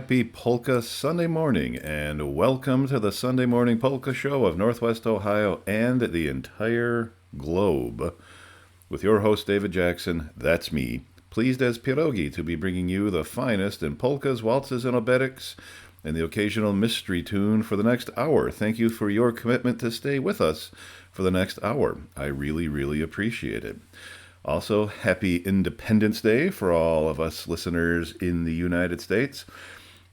happy Polka Sunday morning, and welcome to the Sunday Morning Polka Show of Northwest Ohio and the entire globe. With your host, David Jackson, that's me, pleased as pierogi to be bringing you the finest in polkas, waltzes, and obetics, and the occasional mystery tune for the next hour. Thank you for your commitment to stay with us for the next hour. I really appreciate it. Also, happy Independence Day for all of us listeners in the United States.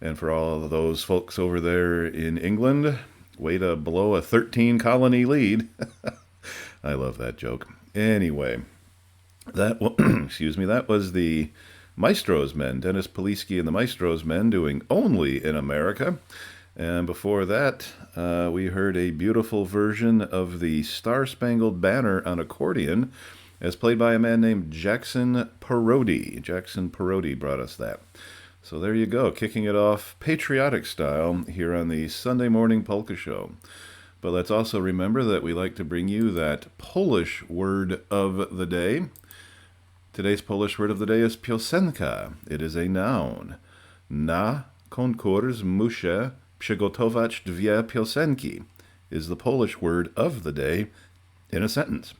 And for all of those folks over there in England, way to blow a 13-colony lead. I love that joke. Anyway, that was the Maestro's Men, Dennis Polisky and the Maestro's Men doing Only in America. And before that, we heard a beautiful version of the Star-Spangled Banner on accordion, as played by a man named Jackson Parodi. Jackson Parodi brought us that. So there you go, kicking it off patriotic style here on the Sunday Morning Polka Show. But let's also remember that we like to bring you that Polish word of the day. Today's Polish word of the day is piosenka. It is a noun. Na konkurs muszę przygotować dwie piosenki is the Polish word of the day in a sentence.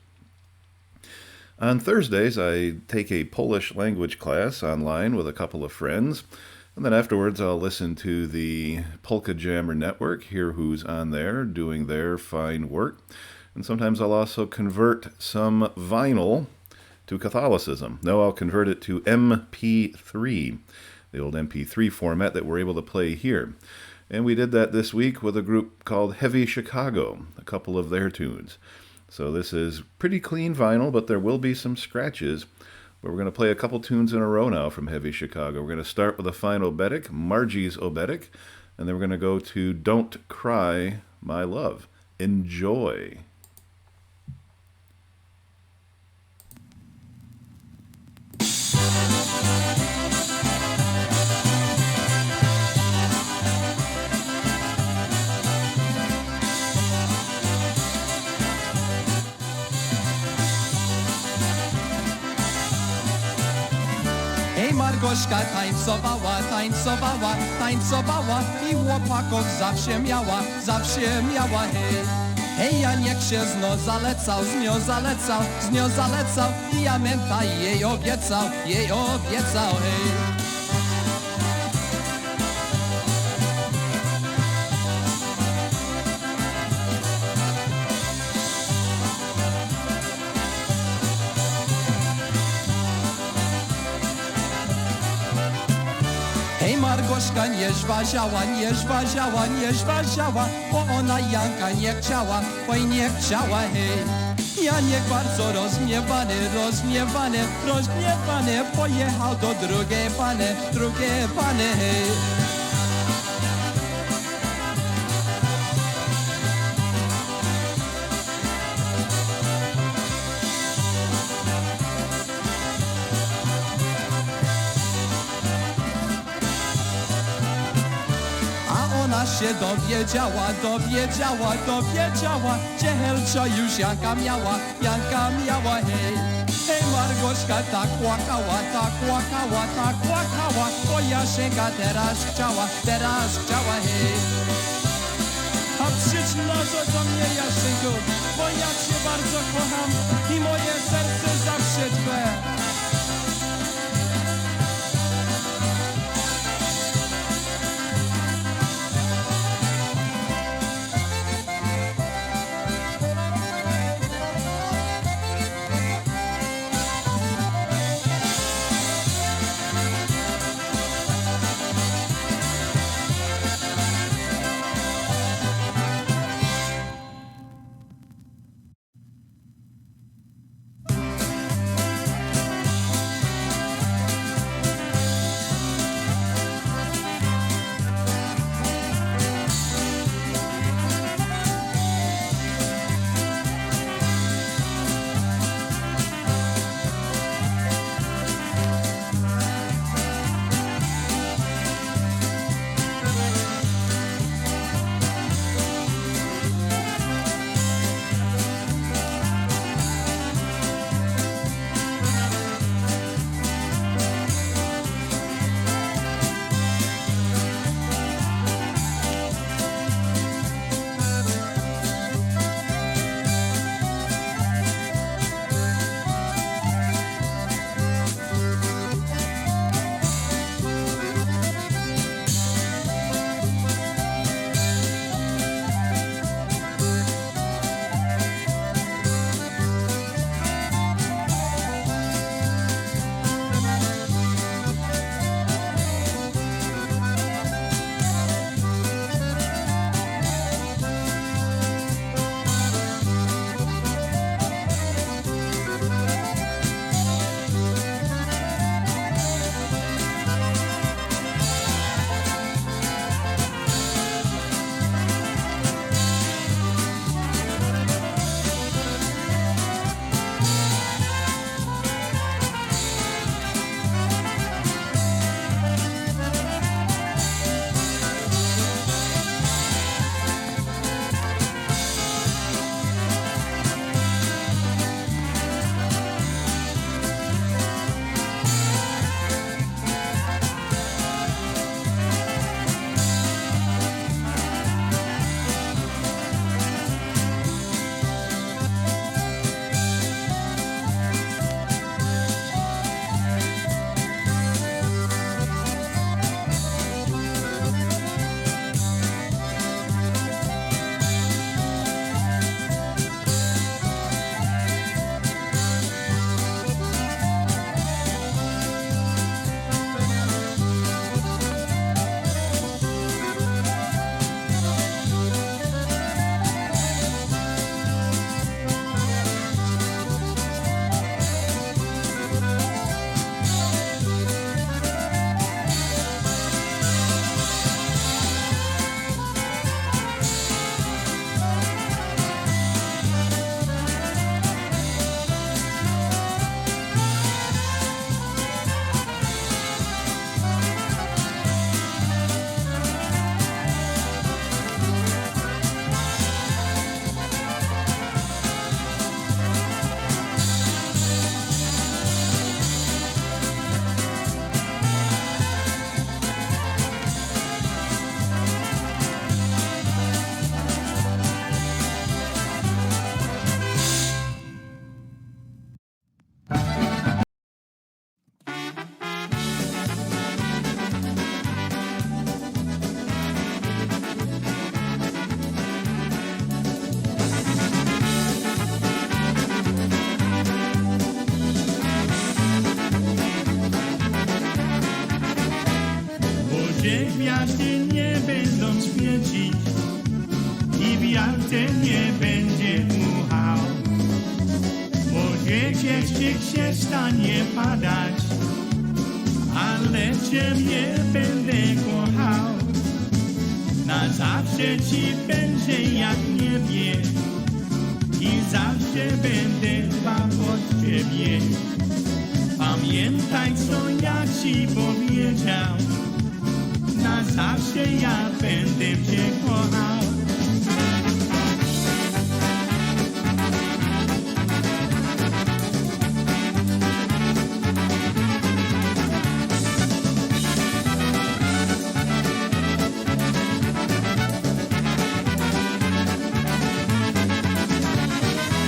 On Thursdays, I take a Polish language class online with a couple of friends, and then afterwards I'll listen to the Polka Jammer Network, hear who's on there doing their fine work, and sometimes I'll also convert some vinyl to Catholicism. No, I'll convert it to MP3, the old MP3 format that we're able to play here. And we did that this week with a group called Heavy Chicago, a couple of their tunes. So this is pretty clean vinyl, but there will be some scratches. But we're going to play a couple tunes in a row now from Heavy Chicago. We're going to start with a fine obetic, Margie's Obetic, and then we're going to go to Don't Cry, My Love. Enjoy. Margośka tańcowała i chłopaków zawsze miała, hej. Hej, ja niech się z nią zalecał i ja męta jej obiecał, hej. Margośka nie żwaziała, bo ona Janka nie chciała, hej. Janiek bardzo rozgniewany, pojechał do drugiej pany, hej. Ona się dowiedziała, gdzie Helczo już Janka miała, hej. Hej, Margośka tak płakała, bo Jaszenka teraz chciała, hej. A przyjdź może do mnie, Jaszenku, bo ja cię bardzo kocham i moje serce zawsze twe. deszcz się stanie padać, ale Ciebie będę kochał. Na zawsze Ci będzie jak niebie i zawsze będę dbał o Ciebie. Pamiętaj, co ja Ci powiedział, na zawsze ja będę Cię kochał.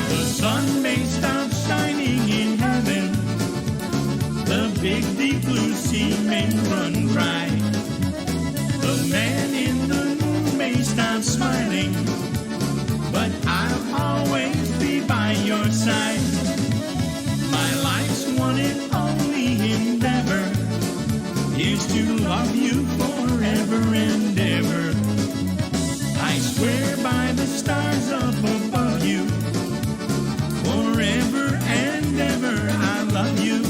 The sun may stop shining in heaven, the big deep blue sea may run dry, the man in the moon may stop smiling, but I'll always be by your side. My life's one and only endeavor is to love you forever and ever. I swear by the stars up above you, forever and ever I love you.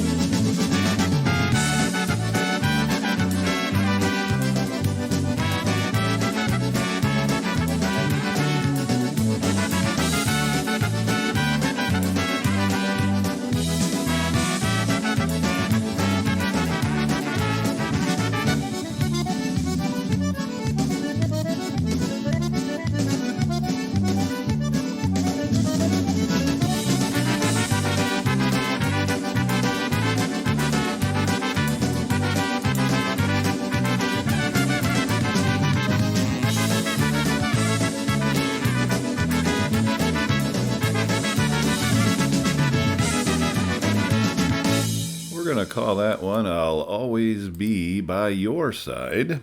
We're going to call that one I'll Always Be by Your Side.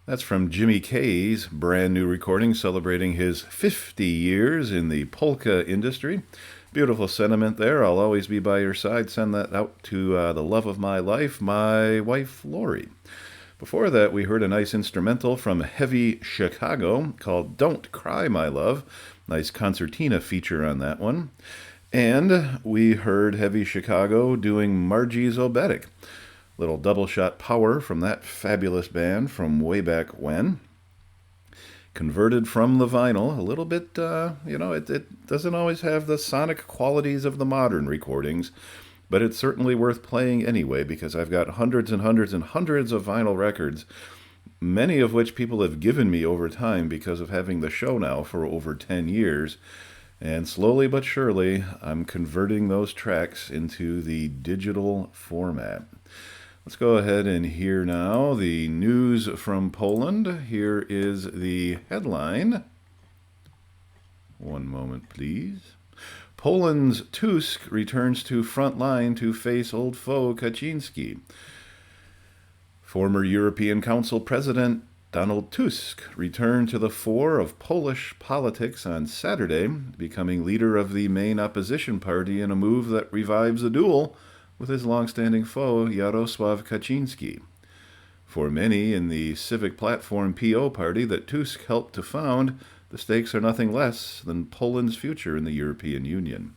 That's from Jimmy Kay's brand new recording celebrating his 50 years in the polka industry. Beautiful sentiment there. I'll always be by your side. Send that out to the love of my life, my wife, Lori. Before that, we heard a nice instrumental from Heavy Chicago called Don't Cry, My Love. Nice concertina feature on that one. And we heard Heavy Chicago doing Margie's Obetic. Little double shot power from that fabulous band from way back when. Converted from the vinyl, a little bit, it doesn't always have the sonic qualities of the modern recordings, but it's certainly worth playing anyway because I've got hundreds and hundreds and hundreds of vinyl records, many of which people have given me over time because of having the show now for over 10 years. And slowly but surely, I'm converting those tracks into the digital format. Let's go ahead and hear now the news from Poland. Here is the headline. One moment, please. Poland's Tusk returns to front line to face old foe Kaczynski. Former European Council President Donald Tusk returned to the fore of Polish politics on Saturday, becoming leader of the main opposition party in a move that revives a duel with his long-standing foe Jarosław Kaczynski. For many in the civic platform PO party that Tusk helped to found, the stakes are nothing less than Poland's future in the European Union.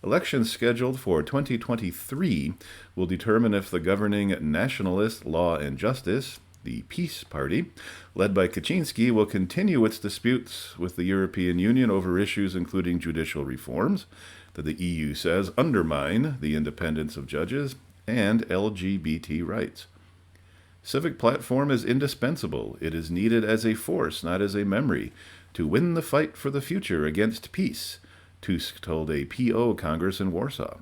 Elections scheduled for 2023 will determine if the governing Nationalist Law and Justice, the Peace Party, led by Kaczynski, will continue its disputes with the European Union over issues including judicial reforms that the EU says undermine the independence of judges and LGBT rights. Civic platform is indispensable. It is needed as a force, not as a memory, to win the fight for the future against peace, Tusk told a PO Congress in Warsaw.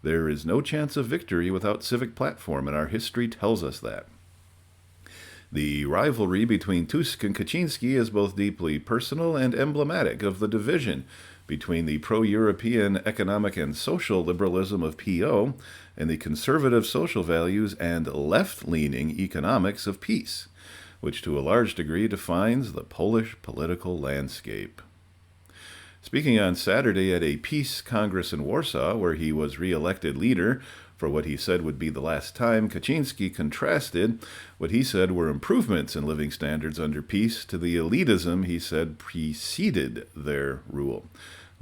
There is no chance of victory without civic platform, and our history tells us that. The rivalry between Tusk and Kaczynski is both deeply personal and emblematic of the division between the pro-European economic and social liberalism of PO and the conservative social values and left-leaning economics of peace, which to a large degree defines the Polish political landscape. Speaking on Saturday at a peace congress in Warsaw, where he was re-elected leader for what he said would be the last time, Kaczynski contrasted what he said were improvements in living standards under peace to the elitism he said preceded their rule,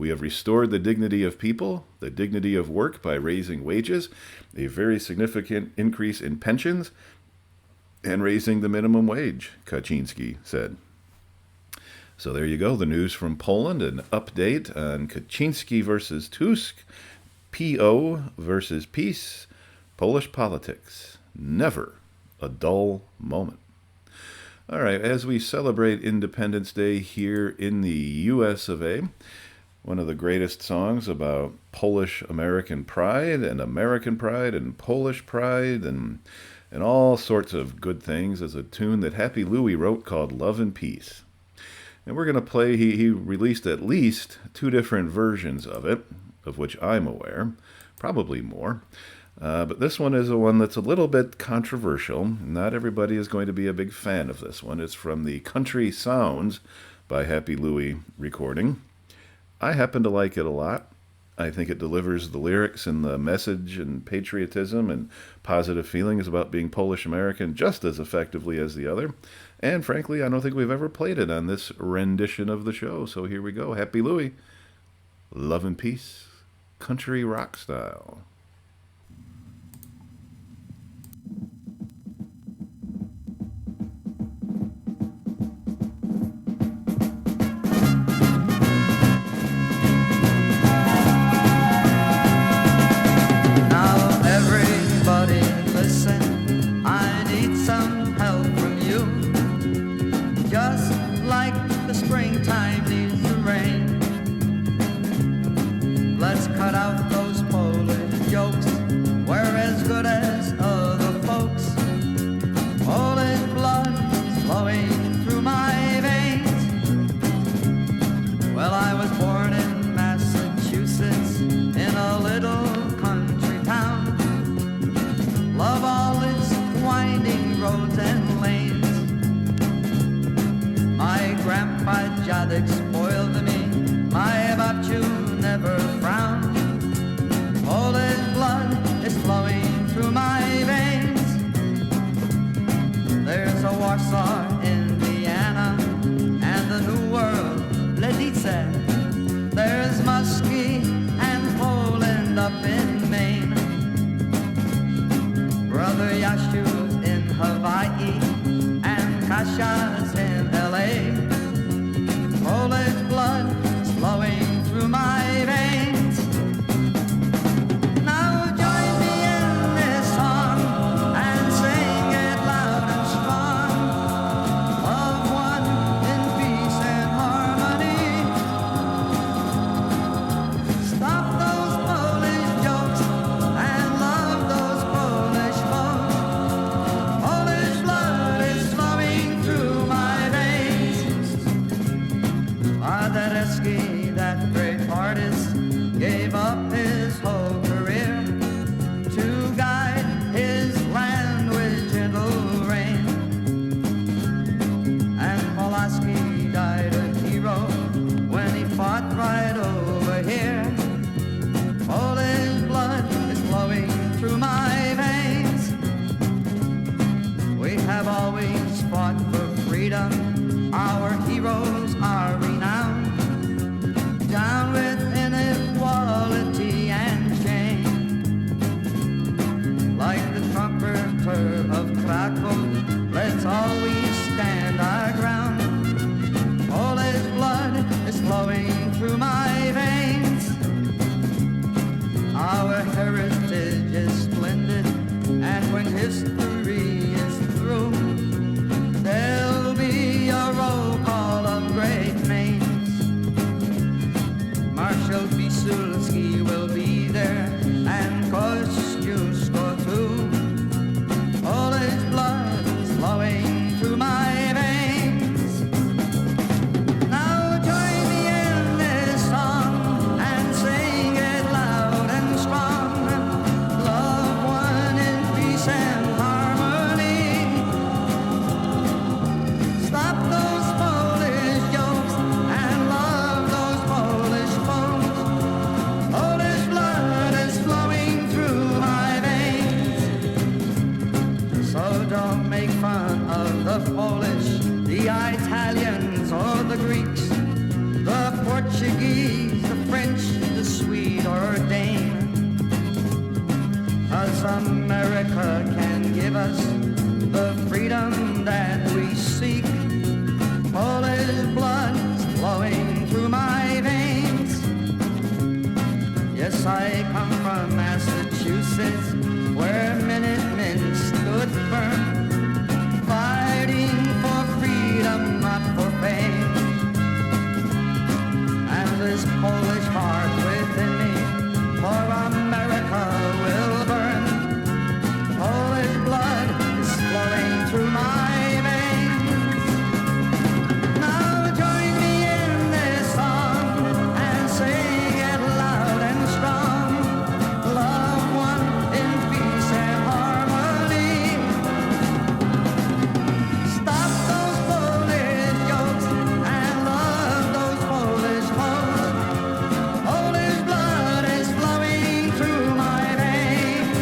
We have restored the dignity of people, the dignity of work by raising wages, a very significant increase in pensions, and raising the minimum wage, Kaczynski said. So there you go, the news from Poland, an update on Kaczynski versus Tusk, PO versus peace, Polish politics. Never a dull moment. All right, as we celebrate Independence Day here in the U.S. of A., one of the greatest songs about Polish-American pride and Polish pride and all sorts of good things is a tune that Happy Louie wrote called Love and Peace. And we're going to play, he released at least 2 different versions of it, of which I'm aware, probably more. But this one is the one that's a little bit controversial. Not everybody is going to be a big fan of this one. It's from the Country Sounds by Happy Louie recording. I happen to like it a lot. I think it delivers the lyrics and the message and patriotism and positive feelings about being Polish American just as effectively as the other. And frankly, I don't think we've ever played it on this rendition of the show. So here we go. Happy Louie. Love and Peace. Country rock style. Spoiled me, my babciu never frowned. Polish blood is flowing through my veins. There's a Warsaw, Indiana, and the New World, Ledice. There's Muskie and Poland up in Maine. Brother Yashu's in Hawaii, and Kasha's in L.A. Polish blood is flowing through my veins. Now join me in this song and sing it loud and strong. Love one in peace and harmony. Stop those Polish jokes and love those Polish folks. Polish blood is flowing through my veins. Paderewski, that great artist, gave up his whole career to guide his land with gentle rain. And Pulaski died a hero when he fought right over here. Polish blood is flowing through my veins. We have always fought for freedom. Our heroes are renowned. Down with inequality and shame. Like the trumpeter of Krakow, let's always stand our ground. Polish blood is flowing through my veins. Our heritage is splendid, and when history is through, there'll be a roll call of great names. Marshal Piłsudski will be there, and Kosciuszko too. Polish blood is flowing through my veins. Now join me in this song and sing it loud and strong. Love one in peace and harmony. Stop those Polish jokes and love those Polish folks. Polish blood is flowing through my veins. So don't make fun of the Polish, the Italians or the Greeks. The Portuguese, the French, the Swede or Dane. 'Cause America can give us the freedom that we seek. Polish blood is flowing through my veins. Yes, I come from Massachusetts, where Minutemen stood firm, fighting for freedom, not for fame. And this Polish heart within me for America will burn. Polish blood is flowing through my veins. Now join me in this song and sing it loud and strong. Love one in peace and harmony. Stop those Polish jokes and love those Polish folks. Polish blood is flowing through my veins.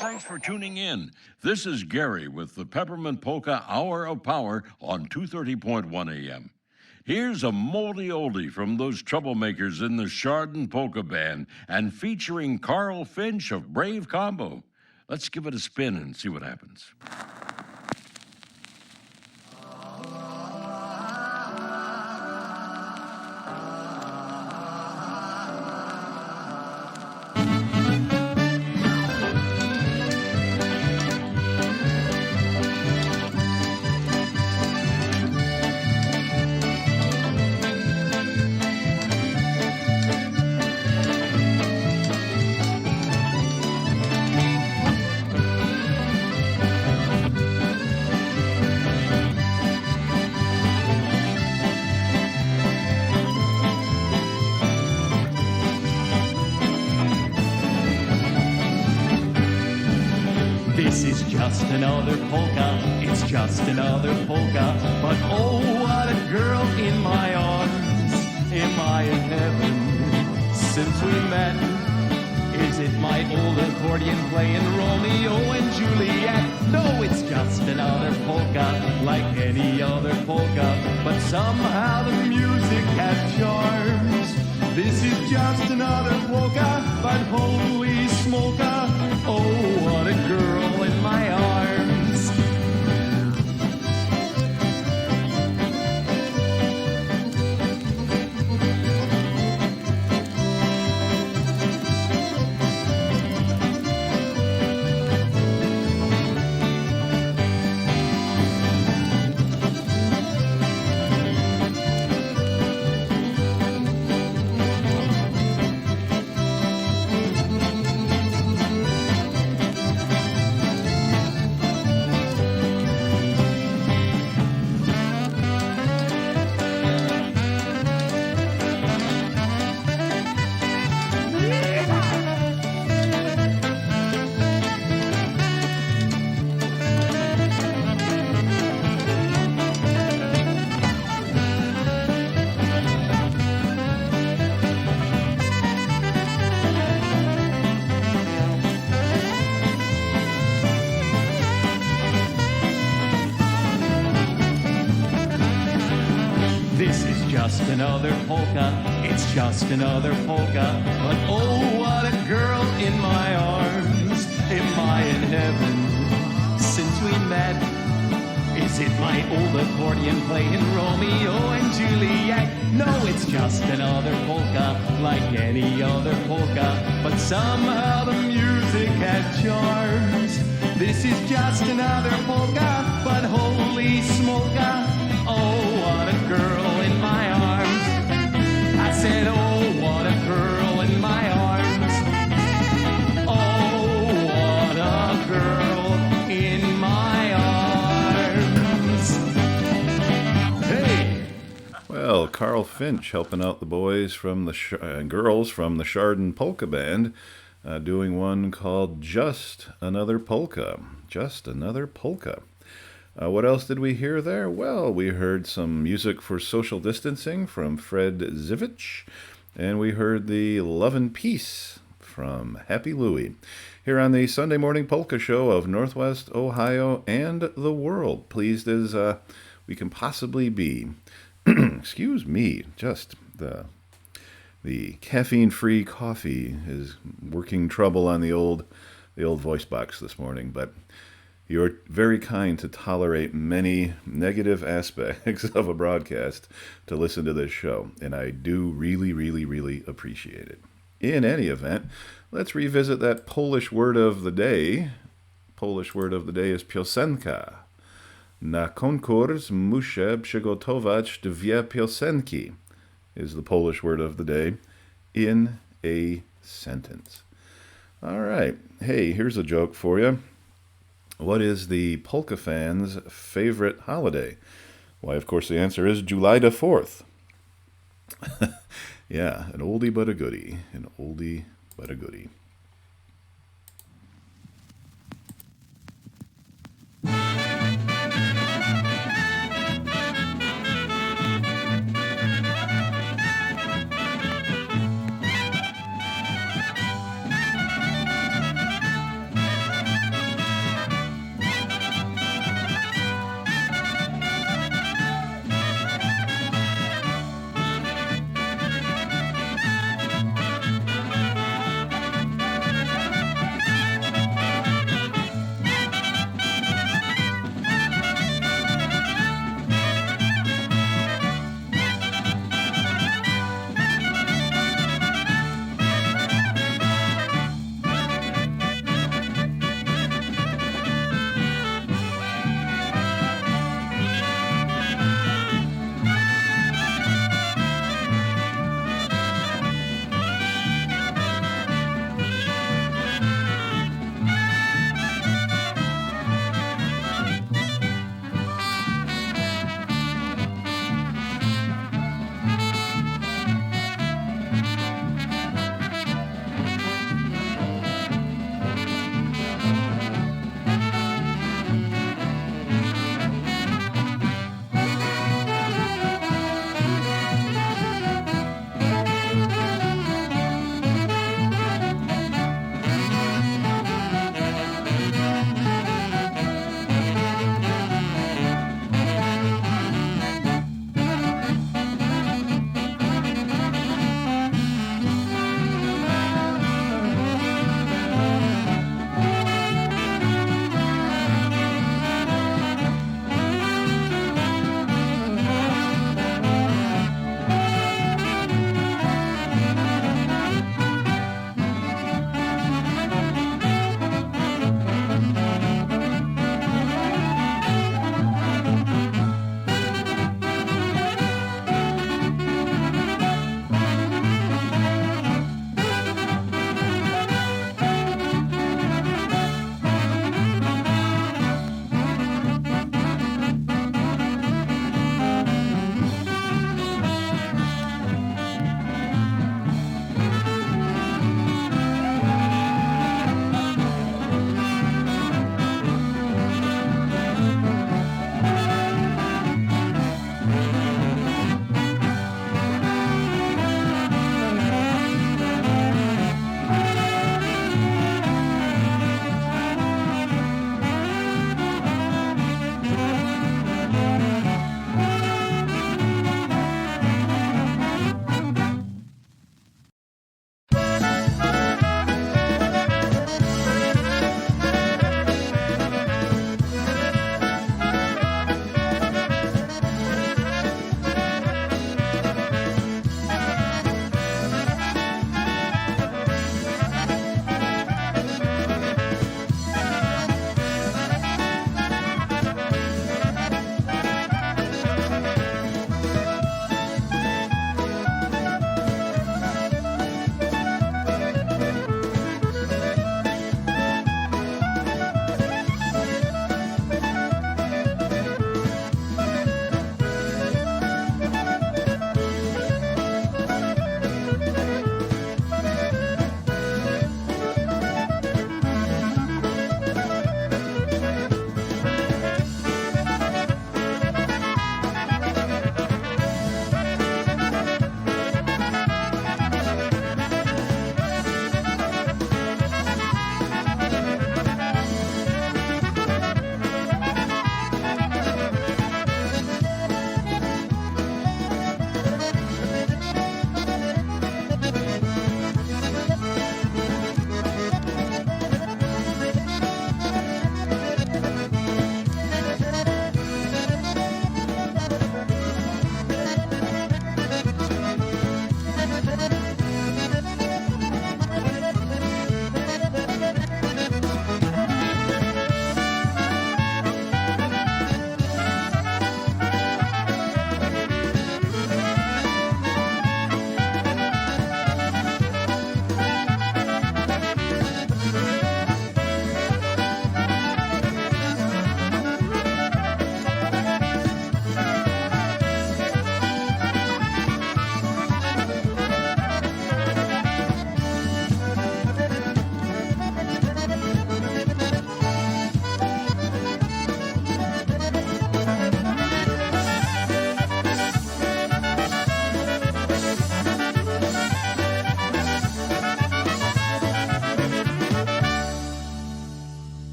Thanks for tuning in. This is Gary with the Peppermint Polka Hour of Power on 230.1 AM. Here's a moldy oldie from those troublemakers in the Chardon Polka Band and featuring Carl Finch of Brave Combo. Let's give it a spin and see what happens. This is just another polka, it's just another polka. But oh, what a girl in my arms, am I in heaven? since we met. Is it my old accordion playing Romeo and Juliet? No, it's just another polka, like any other polka, but somehow the music has charms. This is just another polka, but holy smoka, oh, what a girl in my arms. This is just another polka, it's just another polka, but oh, what a girl in my arms. Am I in heaven since we met? Is it my old accordion playing Romeo and Juliet? No, it's just another polka, like any other polka, but somehow the music has charms. This is just another polka, but holy smoka, oh, what a girl in my arms. I said, oh, what a girl in my arms. Oh, what a girl in my arms. Hey! Well, Carl Finch helping out the boys from the girls from the Chardon Polka Band, doing one called Just Another Polka. Just Another Polka. What else did we hear there? Well, we heard some music for social distancing from Fred Zivich, and we heard the Love and Peace from Happy Louie, here on the Sunday Morning Polka Show of Northwest Ohio and the world. Pleased as we can possibly be. Excuse me, just the caffeine-free coffee is working trouble on the old voice box this morning, but you're very kind to tolerate many negative aspects of a broadcast to listen to this show, and I do really, really, really appreciate it. In any event, let's revisit that Polish word of the day. Polish word of the day is piosenka. Na konkurs muszę przygotować dwie piosenki is the Polish word of the day in a sentence. All right. Hey, here's a joke for you. What is the polka fans' favorite holiday? Why, of course, the answer is July the 4th. Yeah, an oldie but a goodie. An oldie but a goodie.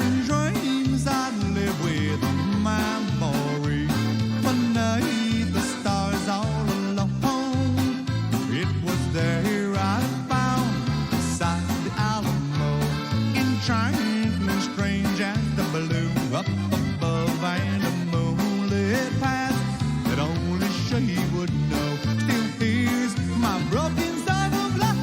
in dreams I'd live with memory. Beneath the stars all alone, it was there I found beside the Alamo, enchantment strange and the blue up above and a moonlit path that only she would know. Still hears my broken song of love.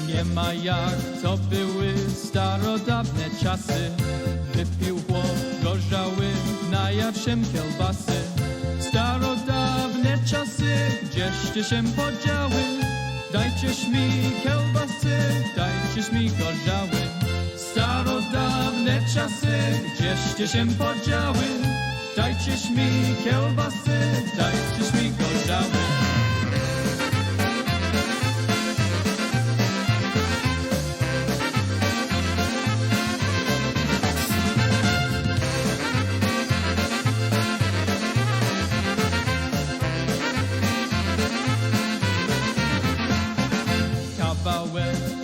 Nie ma jak to były starodawne czasy. Wypił chłop gorzały, najadł się kiełbasy. Starodawne czasy, gdzieście się podziały? Dajcież mi kiełbasy, dajcież mi gorzały. Starodawne czasy, gdzieście się podziały? Dajcież mi kiełbasy, dajcież mi gorzały.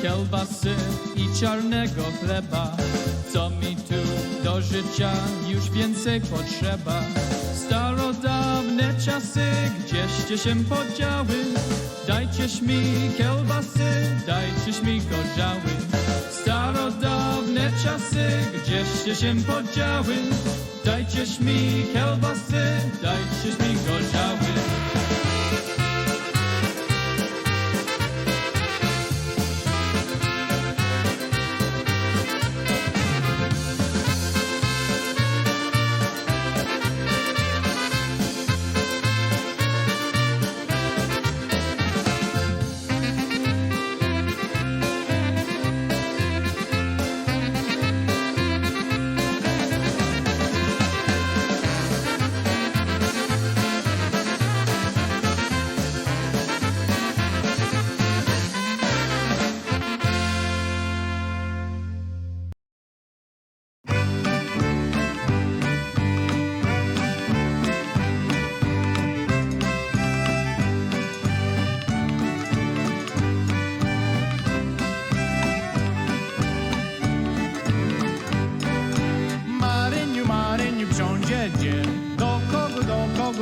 Kiełbasy i czarnego chleba, co mi tu do życia już więcej potrzeba. Starodawne czasy, gdzieście się podziały? Dajcież mi kiełbasy, dajcież mi gorzały. Starodawne czasy, gdzieście się podziały? Dajcież mi kiełbasy, dajcież mi gorzały.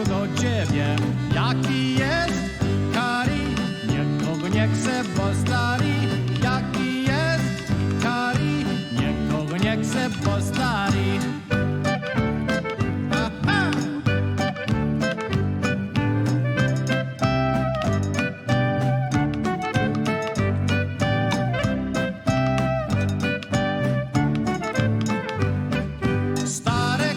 Do ciebie, jaki jest Kari, nikogo nie chce, bo stari. Jaki jest Kari, nikogo nie chce, bo stari.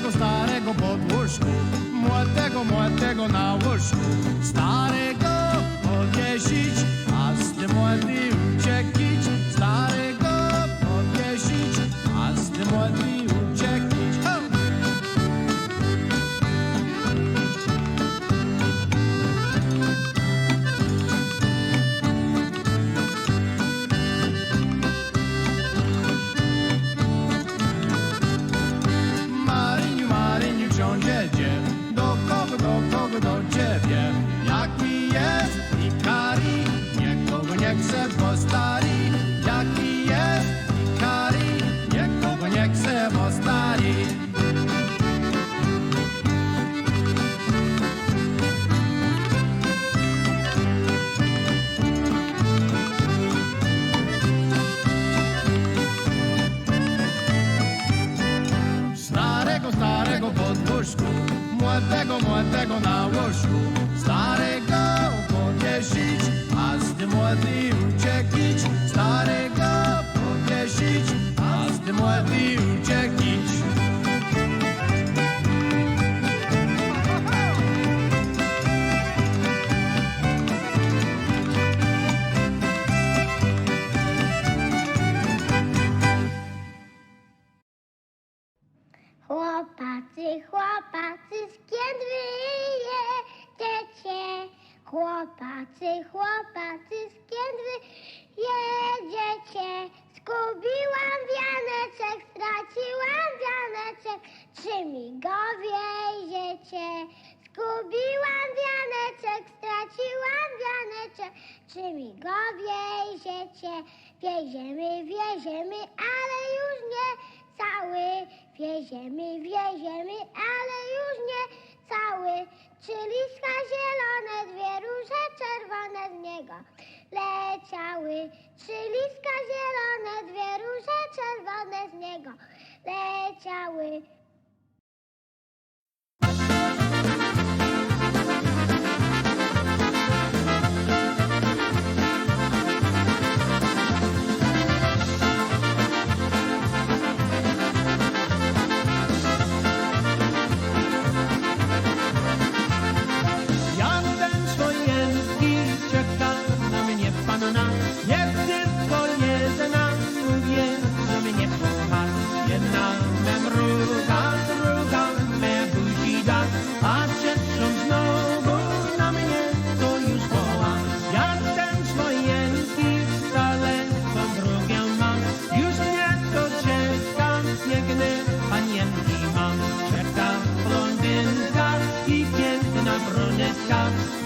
Starego podłóżku, młodego na łóżku, starego powiesić, a z tym młody ucieklić. Starego powiesić, a z tym młody ucieklić. Maryniu, Maryniu, książę, do kogo, do ciebie? łóżku, młodego na łóżku, starego powiesić, a z młody ucieklić, starego powiesić, a z młody ucieklić. Chłopacy, skąd wy jedziecie? Chłopacy, skąd wy jedziecie? Zgubiłam wianeczek, straciłam wianeczek, czy mi go wieziecie? Zgubiłam wianeczek, straciłam wianeczek, czy mi go wieziecie? Wieziemy, ale już nie cały. Wieziemy, ale już nie cały. Trzy listka zielone, dwie róże czerwone z niego leciały. Trzy listka zielone, dwie róże czerwone z niego leciały.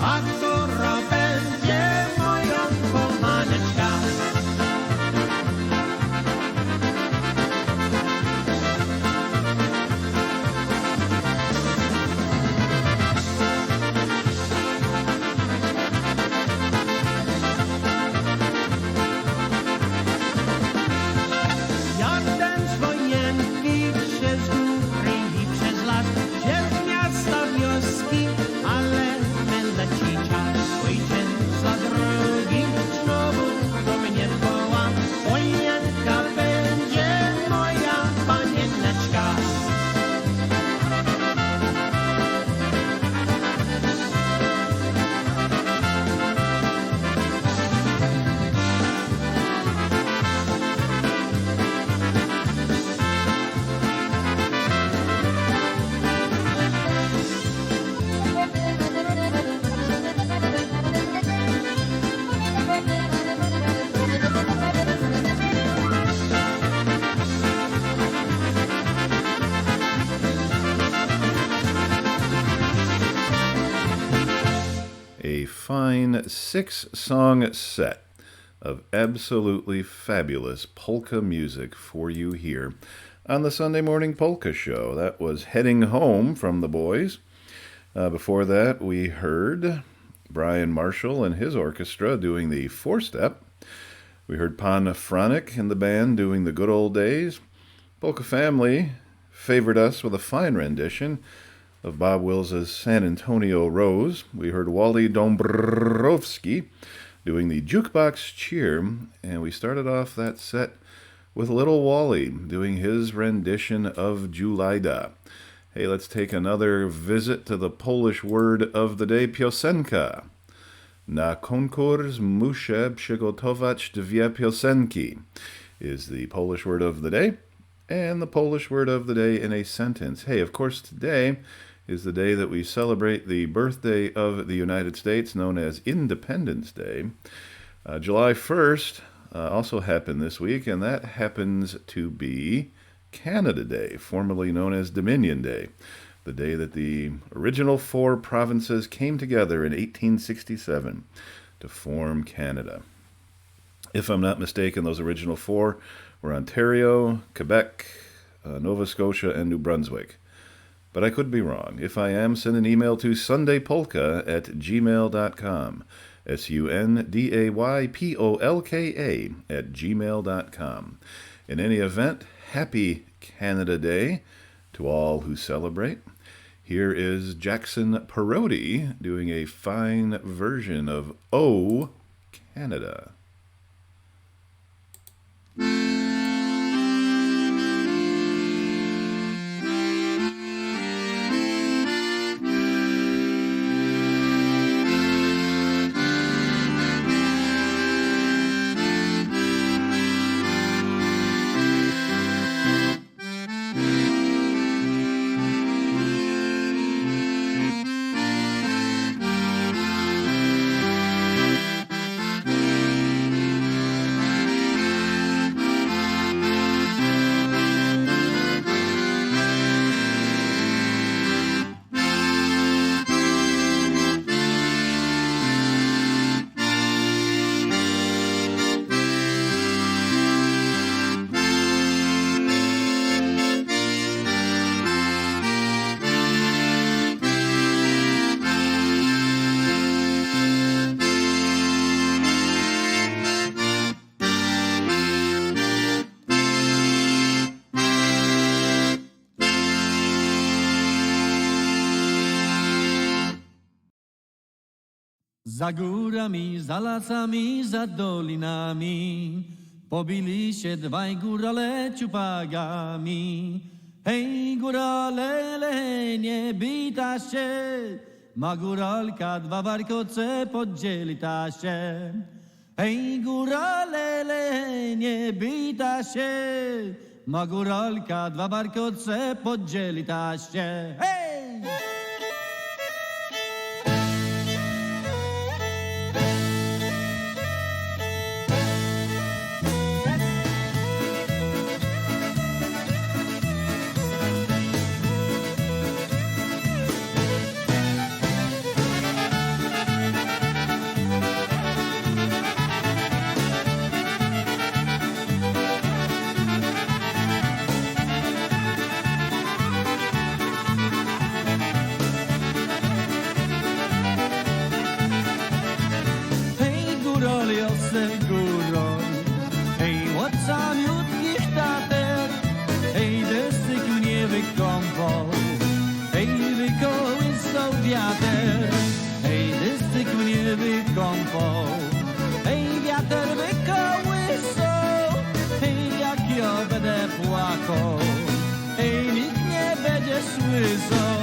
a która będzie moją kochaneczka. Jak ten zwojenki przez góry i przez las, przez miasta, wioski, ale my leci czas. Ojciec za drugim znowu do mnie woła, wojenka będzie moja panieneczka. A fine 6-song set of absolutely fabulous polka music for you here on the Sunday Morning Polka Show. That was Heading Home from the Boys. Before that, we heard Brian Marshall and his orchestra doing the four-step. We heard Pan Franek and the band doing the Good Old Days. Polka Family favored us with a fine rendition of Bob Wills's San Antonio Rose. We heard Wally Dombrowski doing the Jukebox Cheer, and we started off that set with Little Wally doing his rendition of Julajda. Hey, let's take another visit to the Polish word of the day, piosenka. Na konkurs muszę przygotować dwie piosenki is the Polish word of the day, and the Polish word of the day in a sentence. Hey, of course, today is the day that we celebrate the birthday of the United States, known as Independence Day. July 1st also happened this week, and that happens to be Canada Day, formerly known as Dominion Day, the day that the original four provinces came together in 1867 to form Canada. If I'm not mistaken, those original four were Ontario, Quebec, Nova Scotia, and New Brunswick. But I could be wrong. If I am, send an email to sundaypolka@gmail.com. sundaypolka@gmail.com. In any event, happy Canada Day to all who celebrate. Here is Jackson Parodi doing a fine version of Oh, Canada. Za górami, za lasami, za dolinami pobili się dwaj górale ciupagami. Hej, górale, nie bita się, ma góralka dwa warkoce, podzieli ta się. Hej, górale, nie bita się, ma góralka dwa warkoce, podzieli ta się. Hej! Hej, wiatr wykołysał, hej, jak ja będę płakał, hej, nikt nie będzie słyszał.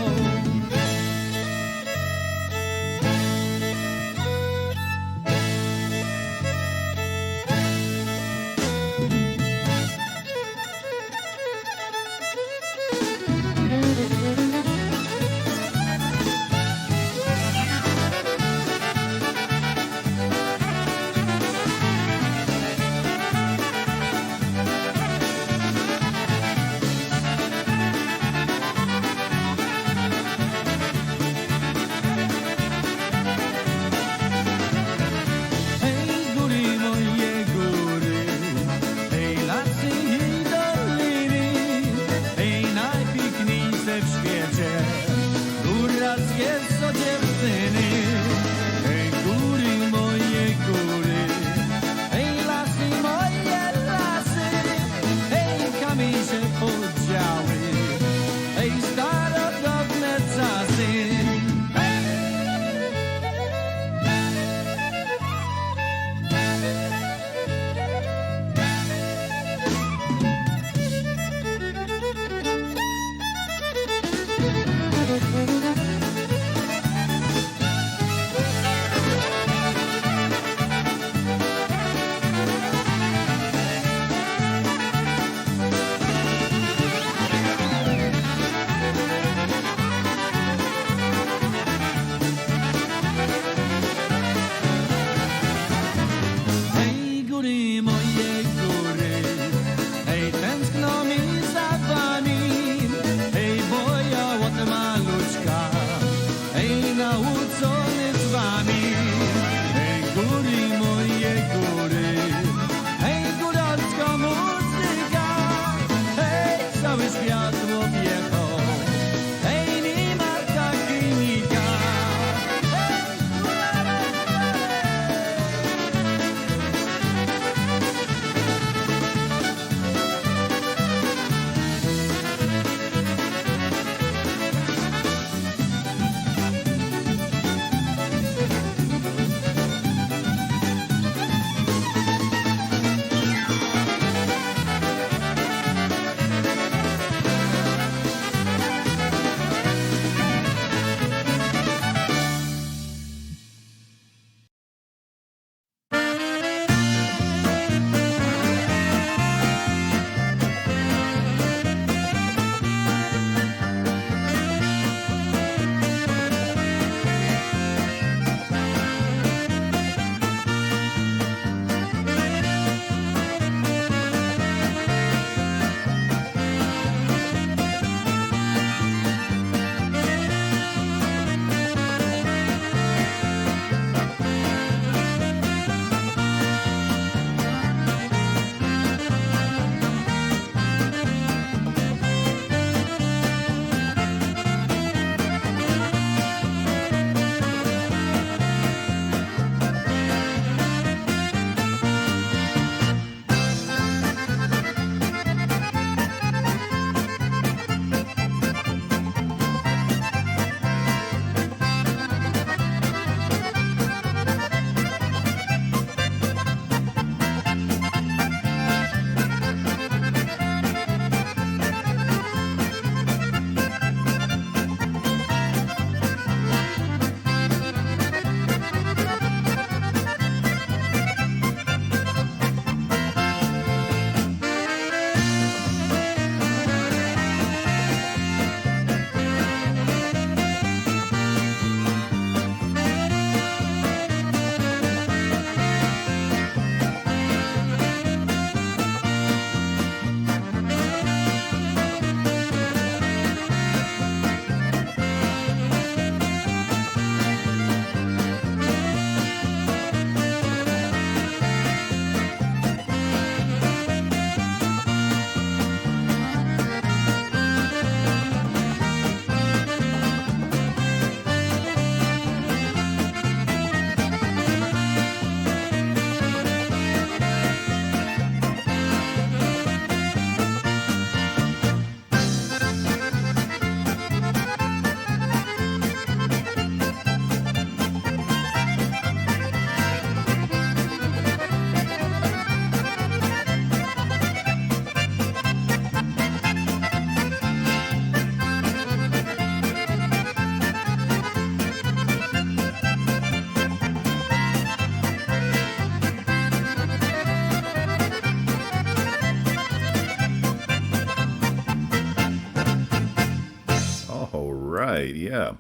right, yeah.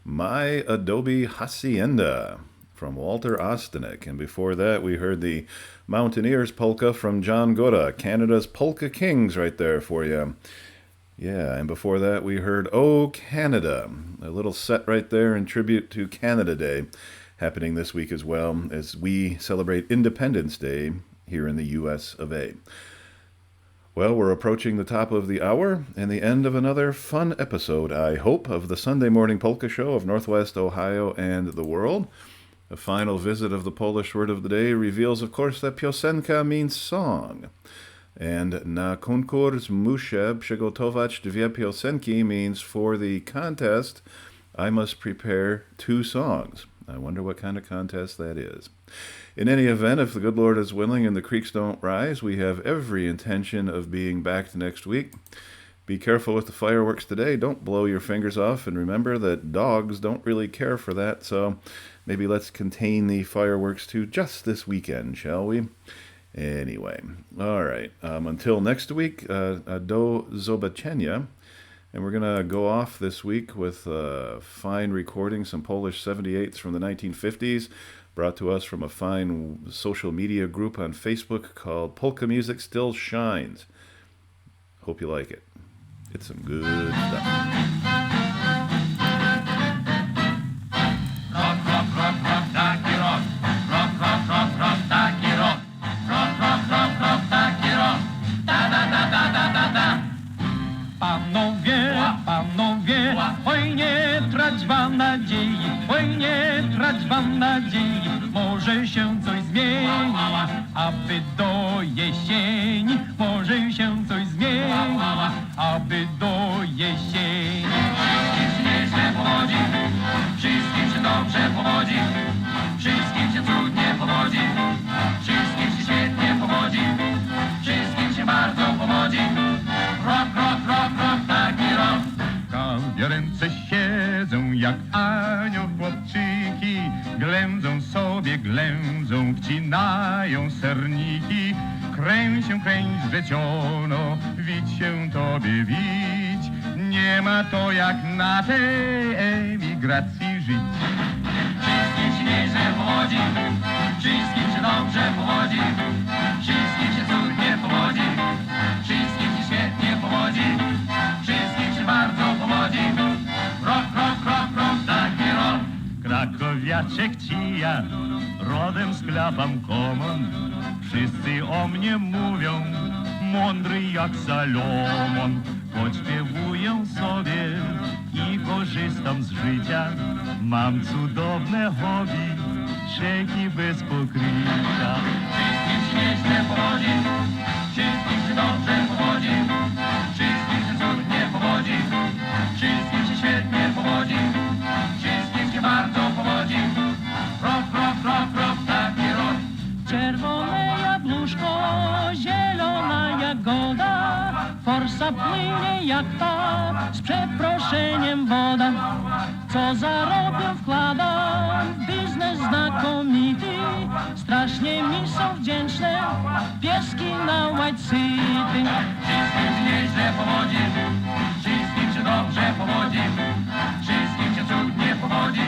My Adobe Hacienda from Walter Ostanek. And before that, we heard the Mountaineers polka from John Gora, Canada's Polka Kings right there for you. Yeah, and before that, we heard Oh Canada, a little set right there in tribute to Canada Day, happening this week as well as we celebrate Independence Day here in the US of A. Well, we're approaching the top of the hour and the end of another fun episode, I hope, of the Sunday Morning Polka Show of Northwest Ohio and the world. A final visit of the Polish word of the day reveals, of course, that piosenka means song. And na konkurs muszę przygotować dwie piosenki means for the contest, I must prepare 2 songs. I wonder what kind of contest that is. In any event, if the good Lord is willing and the creeks don't rise, we have every intention of being back next week. Be careful with the fireworks today. Don't blow your fingers off. And remember that dogs don't really care for that. So maybe let's contain the fireworks to just this weekend, shall we? Anyway, all right. Until next week, do zobaczenia. And we're going to go off this week with a fine recording, some Polish 78s from the 1950s, brought to us from a fine social media group on Facebook called Polka Music Still Shines. Hope you like it. It's some good stuff. Rock, rock, rock, rock, taki rock. Rock, rock, rock, rock, taki rock. Rock, rock, rock, rock, taki rock. Da, da, da, da, da, da, da. Panowie, panowie, oj nie trać wam nadziei, oj nie trać wam nadziei, może się coś zmieni, aby do jesieni, może się coś zmieni, aby do jesieni. Wszystkim się nieźle powodzi, wszystkim się dobrze powodzi, wszystkim się cudnie powodzi, wszystkim się świetnie powodzi, wszystkim się bardzo powodzi. Rock, rock, rock, rock, taki rock. Prawie ręce siedzą jak anioł chłopczyki, ględzą sobie, ględzą, wcinają serniki. Kręć się, kręć wrzeciono, widź się tobie, widź. Nie ma to jak na tej emigracji żyć. Wszystkim się nieźle powodzi, wszystkim się dobrze powodzi, wszystkim się cudnie powodzi, wszystkim się świetnie powodzi, wszystkim się bardzo powodzi. Rock, rock, rock, rock, taki rock. Krakowiaczek ci ja, rodem z klapam komon. Wszyscy o mnie mówią, mądry jak Salomon. Podśpiewuję sobie i korzystam z życia. Mam cudowne hobby, czeki bez pokrycia. Wszystkim się nieźle powodzi, wszystkim się dobrze powodzi, wszystkim się cudnie powodzi, wszystkim się świetnie powodzi, wszystkim się bardzo powodzi. Rock, rock, rock, rock, taki rock. Czerwone jabłuszko, zielona jagoda, forsa płynie jak ta, z przeproszeniem woda. Co zarobię wkładam, biznes znakomity, strasznie mi są wdzięczne pieski na White City. Wszystkim się nieźle powodzi, wszystkim się dobrze powodzi, wszystkim się cudnie powodzi,